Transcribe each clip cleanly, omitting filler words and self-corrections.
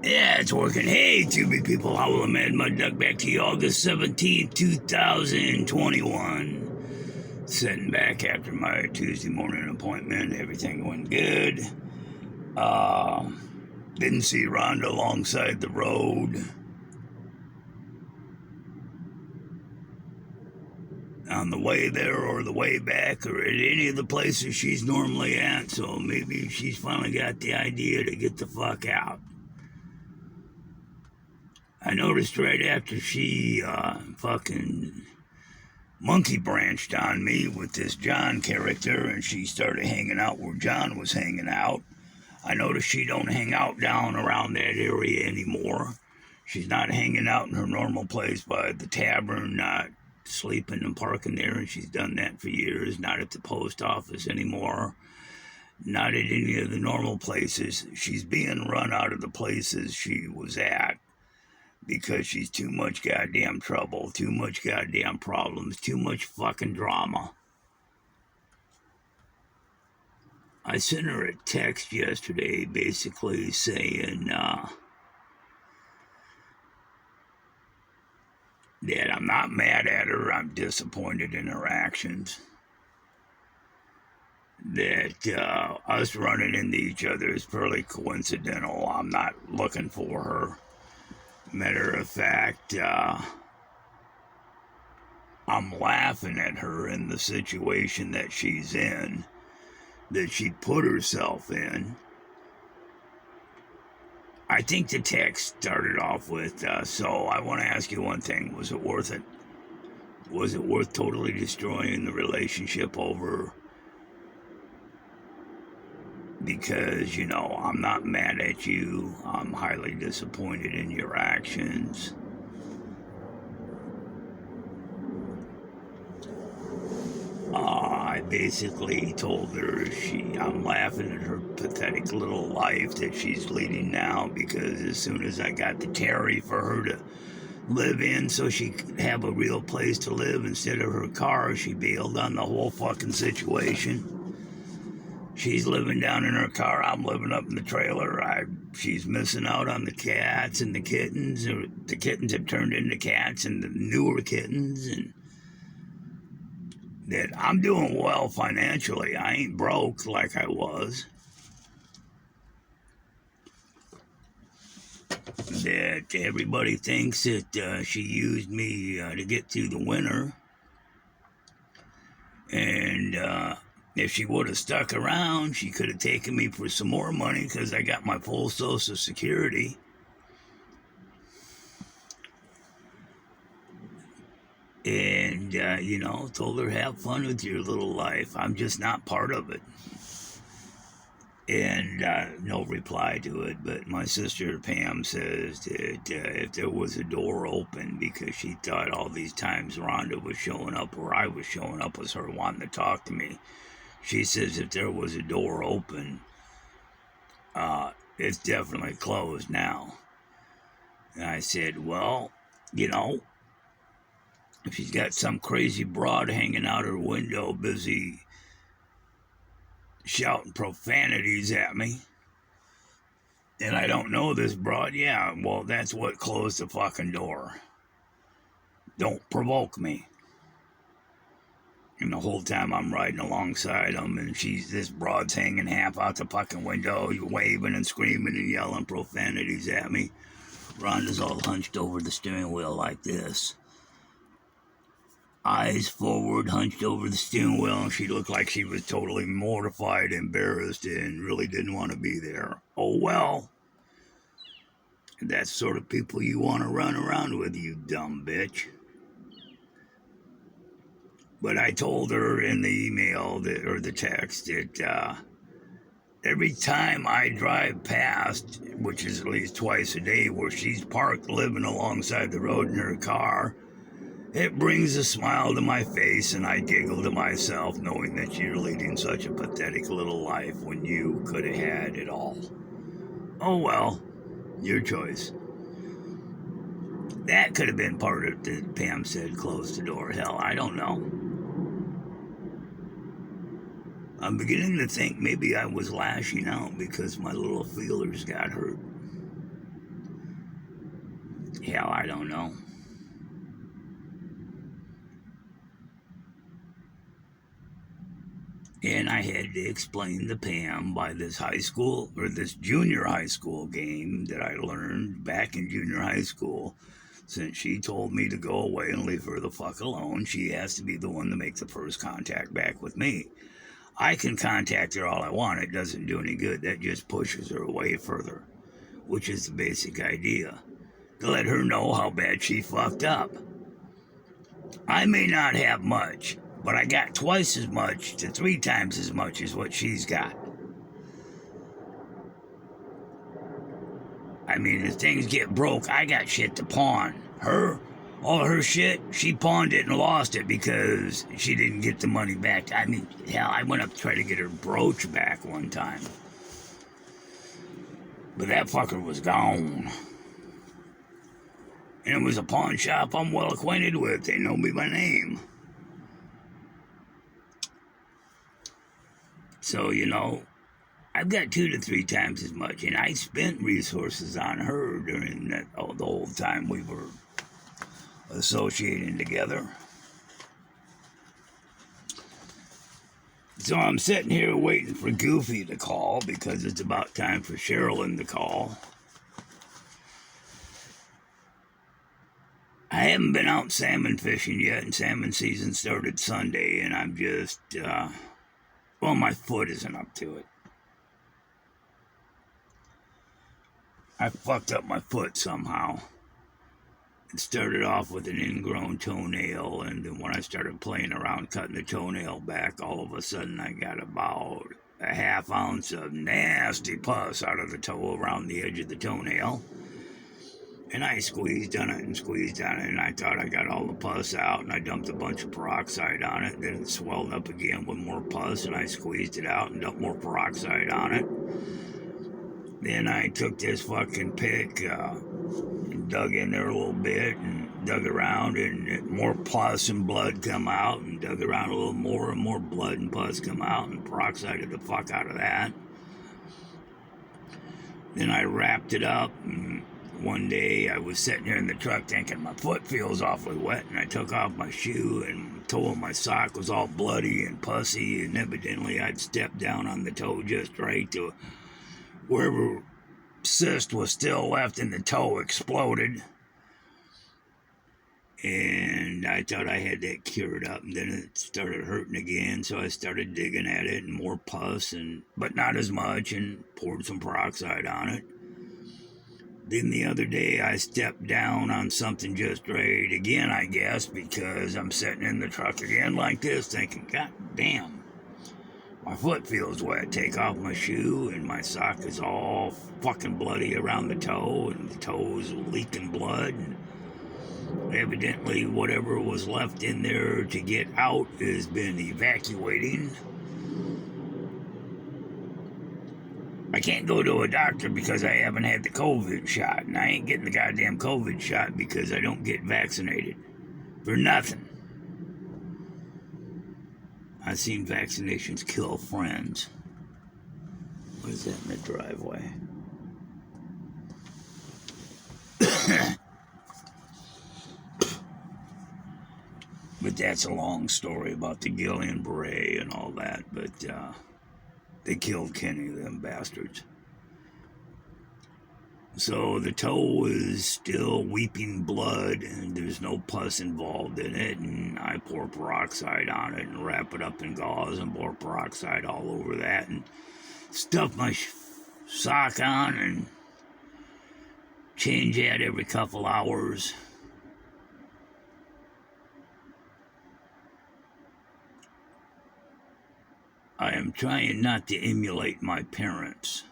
Yeah, it's working. Hey, Tubi people, how will a Mad Mud Duck back to you August 17th, 2021. Sitting back after my Tuesday morning appointment. Everything went good. Didn't see Rhonda alongside the road. On the way there or the way back or at any of the places she's normally at, so maybe she's finally got the idea to get the fuck out. I noticed right after she fucking monkey branched on me with this John character and she started hanging out where John was hanging out. I noticed she don't hang out down around that area anymore. She's not hanging out in her normal place by the tavern, not sleeping and parking there, and she's done that for years. Not at the post office anymore. Not at any of the normal places. She's being run out of the places she was at because she's too much goddamn trouble, too much goddamn problems, too much fucking drama. I sent her a text yesterday basically saying that I'm not mad at her, I'm disappointed in her actions. That us running into each other is purely coincidental. I'm not looking for her. Matter of fact, I'm laughing at her in the situation that she's in, that she put herself in. I think the text started off with, so I want to ask you one thing. Was it worth it? Was it worth totally destroying the relationship over? Because, you know, I'm not mad at you. I'm highly disappointed in your actions. I basically told her I'm laughing at her pathetic little life that she's leading now, because as soon as I got the Terry for her to live in so she could have a real place to live instead of her car, she bailed on the whole fucking situation. She's living down in her car, I'm living up in the trailer. She's missing out on the cats and the kittens. The kittens have turned into cats and the newer kittens, and that I'm doing well financially. I ain't broke like I was. That everybody thinks that she used me to get through the winter. And if she would have stuck around, she could have taken me for some more money because I got my full Social Security. And, you know, told her, have fun with your little life. I'm just not part of it. And no reply to it. But my sister Pam says that if there was a door open, because she thought all these times Rhonda was showing up or I was showing up was her wanting to talk to me. She says if there was a door open, it's definitely closed now. And I said, well, you know, if she's got some crazy broad hanging out her window busy shouting profanities at me, and I don't know this broad, yeah, well, that's what closed the fucking door. Don't provoke me. And the whole time I'm riding alongside them, and this broad's hanging half out the fucking window, waving and screaming and yelling profanities at me. Rhonda's all hunched over the steering wheel like this. Eyes forward, hunched over the steering wheel, and she looked like she was totally mortified, embarrassed, and really didn't want to be there. Oh well. That's the sort of people you want to run around with, you dumb bitch. But I told her in the email or the text that every time I drive past, which is at least twice a day, where she's parked living alongside the road in her car, it brings a smile to my face, and I giggle to myself knowing that you're leading such a pathetic little life when you could have had it all. Oh well, your choice. That could have been part of it. Pam said close the door. Hell, I don't know. I'm beginning to think maybe I was lashing out because my little feelers got hurt. Hell, I don't know. And I had to explain to Pam by this high school, or this junior high school game that I learned back in junior high school. Since she told me to go away and leave her the fuck alone, she has to be the one to make the first contact back with me. I can contact her all I want. It doesn't do any good. That just pushes her away further, which is the basic idea. To let her know how bad she fucked up. I may not have much, but I got twice as much to 3 times as much as what she's got. I mean, if things get broke, I got shit to pawn. All her shit, she pawned it and lost it because she didn't get the money back. I mean, hell, I went up to try to get her brooch back one time. But that fucker was gone. And it was a pawn shop I'm well acquainted with. They know me by name. So, I've got 2 to 3 times as much, and I spent resources on her during the whole time we were associating together. So I'm sitting here waiting for Goofy to call because it's about time for Sherilyn to call. I haven't been out salmon fishing yet, and salmon season started Sunday, and I'm just, my foot isn't up to it. I fucked up my foot somehow. It started off with an ingrown toenail, and then when I started playing around cutting the toenail back, all of a sudden I got about a ½ ounce of nasty pus out of the toe around the edge of the toenail. And I squeezed on it, and I thought I got all the pus out, and I dumped a bunch of peroxide on it. Then it swelled up again with more pus, and I squeezed it out and dumped more peroxide on it. Then I took this fucking pick, and dug in there a little bit, and dug around, and more pus and blood come out, and dug around a little more, and more blood and pus come out, and peroxided the fuck out of that. Then I wrapped it up, and one day I was sitting there in the truck thinking my foot feels awfully wet, and I took off my shoe, and the toe of my sock was all bloody and pussy, and evidently I'd stepped down on the toe just right to wherever cyst was still left in the toe exploded. And I thought I had that cured up, and then it started hurting again, so I started digging at it, and more pus, but not as much, and poured some peroxide on it. Then the other day I stepped down on something just right again, I guess, because I'm sitting in the truck again like this thinking, God damn, my foot feels wet. Take off my shoe, and my sock is all fucking bloody around the toe, and the toe is leaking blood. And evidently, whatever was left in there to get out has been evacuating. I can't go to a doctor because I haven't had the COVID shot, and I ain't getting the goddamn COVID shot because I don't get vaccinated. For nothing. I've seen vaccinations kill friends. What is that in the driveway? But that's a long story about the Guillain Barre and all that. But they killed Kenny, them bastards. So the toe is still weeping blood, and there's no pus involved in it, and I pour peroxide on it and wrap it up in gauze and pour peroxide all over that and stuff my sock on and change that every couple hours. I am trying not to emulate my parents.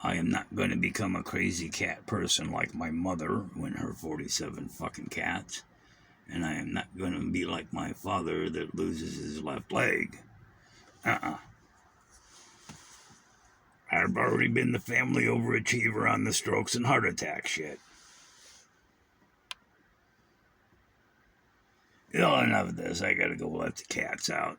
I am not going to become a crazy cat person like my mother when her 47 fucking cats. And I am not going to be like my father that loses his left leg. I've already been the family overachiever on the strokes and heart attack shit. Enough of this. I gotta go let the cats out.